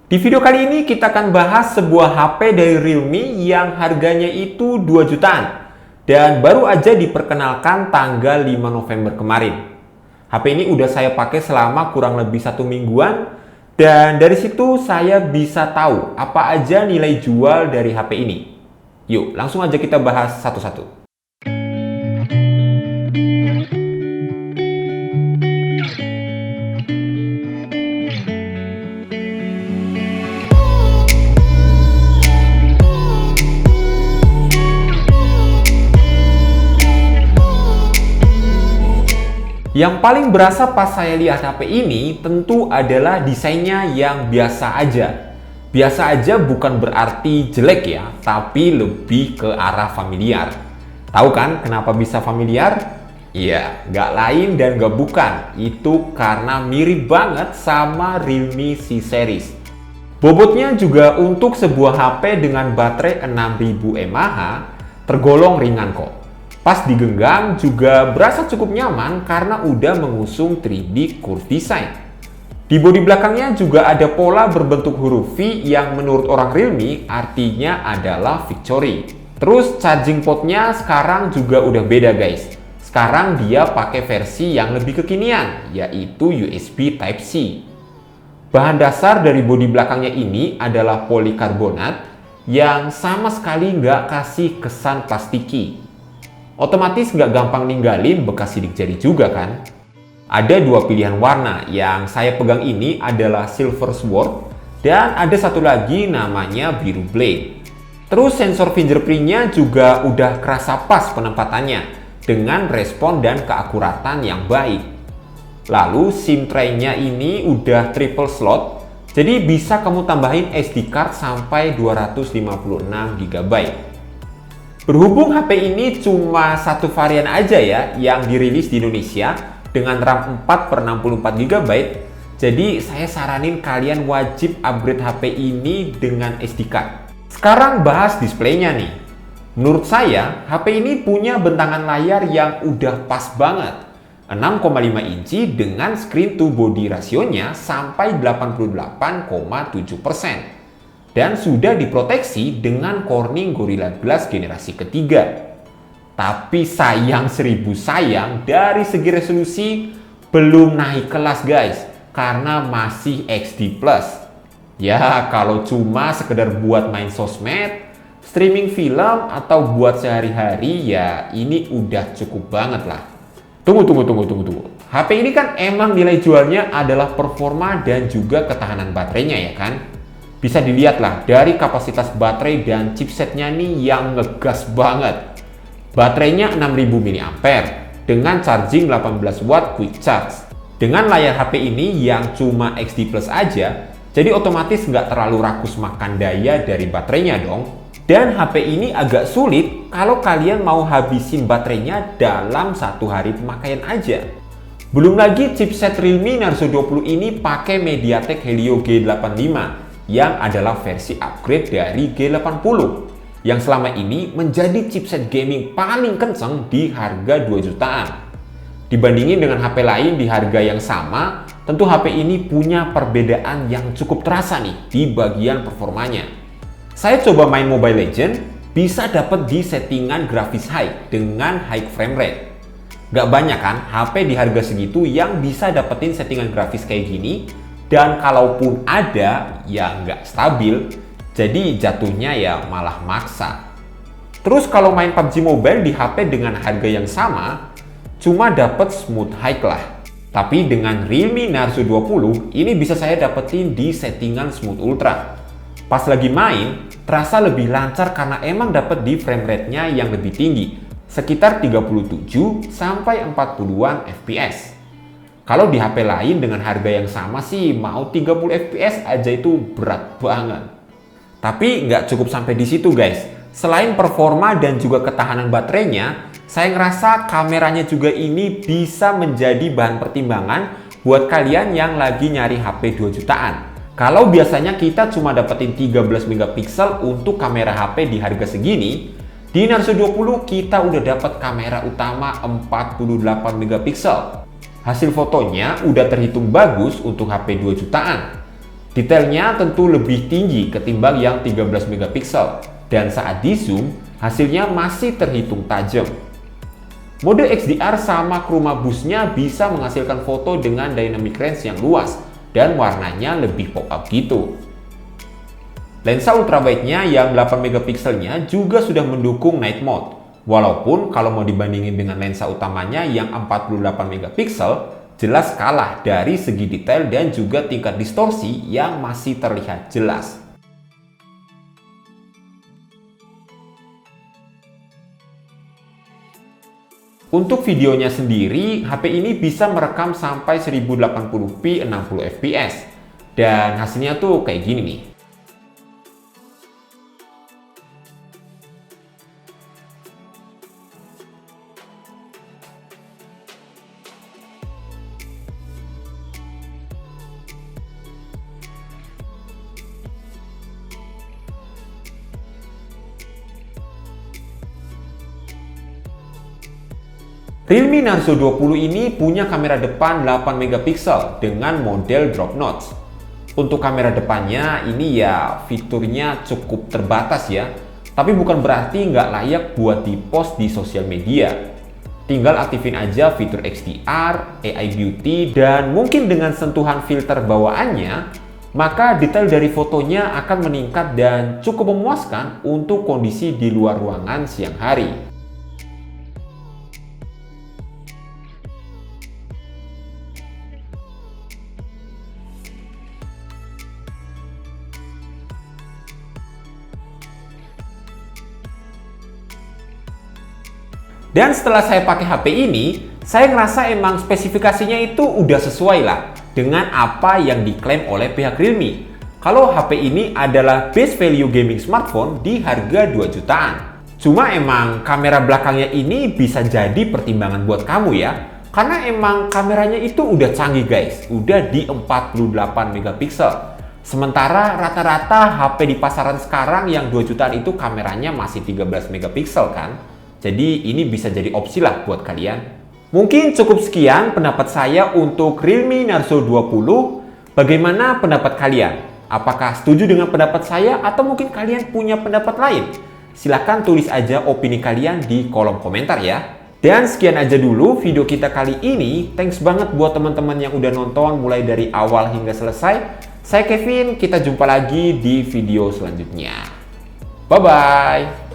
Di video kali ini kita akan bahas sebuah HP dari Realme yang harganya itu 2 jutaan dan baru aja diperkenalkan tanggal 5 November kemarin. HP ini udah saya pakai selama kurang lebih 1 mingguan dan dari situ saya bisa tahu apa aja nilai jual dari HP ini. Yuk, langsung aja kita bahas satu-satu. Yang paling berasa pas saya lihat HP ini tentu adalah desainnya yang biasa aja. Biasa aja bukan berarti jelek ya, tapi lebih ke arah familiar. Tahu kan kenapa bisa familiar? Iya, nggak lain dan nggak bukan. Itu karena mirip banget sama Realme C-Series. Bobotnya juga untuk sebuah HP dengan baterai 6000 mAh tergolong ringan kok. Pas digenggam juga berasa cukup nyaman karena udah mengusung 3D curve design. Di bodi belakangnya juga ada pola berbentuk huruf V yang menurut orang Realme artinya adalah victory. Terus charging portnya sekarang juga udah beda guys. Sekarang dia pakai versi yang lebih kekinian, yaitu USB Type-C. Bahan dasar dari bodi belakangnya ini adalah polikarbonat yang sama sekali nggak kasih kesan plastiki. Otomatis nggak gampang ninggalin bekas sidik jari juga kan? Ada dua pilihan warna, yang saya pegang ini adalah Silver Sword dan ada satu lagi namanya Biru Blade. Terus sensor fingerprintnya juga udah kerasa pas penempatannya dengan respon dan keakuratan yang baik. Lalu SIM tray-nya ini udah triple slot, jadi bisa kamu tambahin SD card sampai 256 GB. Berhubung HP ini cuma satu varian aja ya yang dirilis di Indonesia dengan RAM 4/64 GB, jadi saya saranin kalian wajib upgrade HP ini dengan SD card. Sekarang bahas displaynya nih. Menurut saya, HP ini punya bentangan layar yang udah pas banget. 6,5 inci dengan screen to body rasionya sampai 88,7%. Dan sudah diproteksi dengan Corning Gorilla Glass generasi ketiga. Tapi sayang seribu sayang, dari segi resolusi belum naik kelas guys, karena masih XD+. Ya kalau cuma sekedar buat main sosmed, streaming film, atau buat sehari-hari ya ini udah cukup banget lah. Tunggu. HP ini kan emang nilai jualnya adalah performa dan juga ketahanan baterainya ya kan? Bisa dilihat lah dari kapasitas baterai dan chipsetnya nih yang ngegas banget. Baterainya 6000 mAh dengan charging 18 watt quick charge. Dengan layar HP ini yang cuma XD Plus aja, jadi otomatis nggak terlalu rakus makan daya dari baterainya dong. Dan HP ini agak sulit kalau kalian mau habisin baterainya dalam satu hari pemakaian aja. Belum lagi chipset Realme Narzo 20 ini pakai MediaTek Helio G85 yang adalah versi upgrade dari G80 yang selama ini menjadi chipset gaming paling kenceng di harga 2 jutaan. Dibandingin dengan HP lain di harga yang sama, tentu HP ini punya perbedaan yang cukup terasa nih di bagian performanya. Saya coba main Mobile Legends, bisa dapat di settingan grafis high dengan high frame rate. Gak banyak kan HP di harga segitu yang bisa dapetin settingan grafis kayak gini. Dan kalaupun ada, ya nggak stabil, jadi jatuhnya ya malah maksa. Terus kalau main PUBG Mobile di HP dengan harga yang sama, cuma dapat smooth high lah. Tapi dengan Realme Narzo 20, ini bisa saya dapetin di settingan smooth ultra. Pas lagi main, terasa lebih lancar karena emang dapat di frame rate-nya yang lebih tinggi, sekitar 37 sampai 40-an FPS. Kalau di HP lain dengan harga yang sama sih mau 30 fps aja itu berat banget. Tapi nggak cukup sampai di situ guys. Selain performa dan juga ketahanan baterainya, saya ngerasa kameranya juga ini bisa menjadi bahan pertimbangan buat kalian yang lagi nyari HP 2 jutaan. Kalau biasanya kita cuma dapetin 13 megapiksel untuk kamera HP di harga segini, di Narzo 20 kita udah dapat kamera utama 48 megapiksel. Hasil fotonya udah terhitung bagus untuk HP 2 jutaan. Detailnya tentu lebih tinggi ketimbang yang 13 megapiksel dan saat di zoom hasilnya masih terhitung tajam. Mode XDR sama chroma boost-nya bisa menghasilkan foto dengan dynamic range yang luas dan warnanya lebih pop up gitu. Lensa ultrawide-nya yang 8 megapikselnya juga sudah mendukung night mode. Walaupun kalau mau dibandingin dengan lensa utamanya yang 48 megapiksel, jelas kalah dari segi detail dan juga tingkat distorsi yang masih terlihat jelas. Untuk videonya sendiri, HP ini bisa merekam sampai 1080p 60 fps. Dan hasilnya tuh kayak gini nih. Realme Narzo 20 ini punya kamera depan 8 megapiksel dengan model drop notch. Untuk kamera depannya ini ya fiturnya cukup terbatas ya, tapi bukan berarti nggak layak buat di-post di sosial media. Tinggal aktifin aja fitur XDR, AI Beauty, dan mungkin dengan sentuhan filter bawaannya, maka detail dari fotonya akan meningkat dan cukup memuaskan untuk kondisi di luar ruangan siang hari. Dan setelah saya pakai HP ini, saya ngerasa emang spesifikasinya itu udah sesuai lah dengan apa yang diklaim oleh pihak Realme. Kalau HP ini adalah best value gaming smartphone di harga 2 jutaan. Cuma emang kamera belakangnya ini bisa jadi pertimbangan buat kamu ya. Karena emang kameranya itu udah canggih guys, udah di 48 megapiksel. Sementara rata-rata HP di pasaran sekarang yang 2 jutaan itu kameranya masih 13 megapiksel kan. Jadi ini bisa jadi opsi lah buat kalian. Mungkin cukup sekian pendapat saya untuk Realme Narzo 20. Bagaimana pendapat kalian? Apakah setuju dengan pendapat saya atau mungkin kalian punya pendapat lain? Silahkan tulis aja opini kalian di kolom komentar ya. Dan sekian aja dulu video kita kali ini. Thanks banget buat teman-teman yang udah nonton mulai dari awal hingga selesai. Saya Kevin, kita jumpa lagi di video selanjutnya. Bye-bye.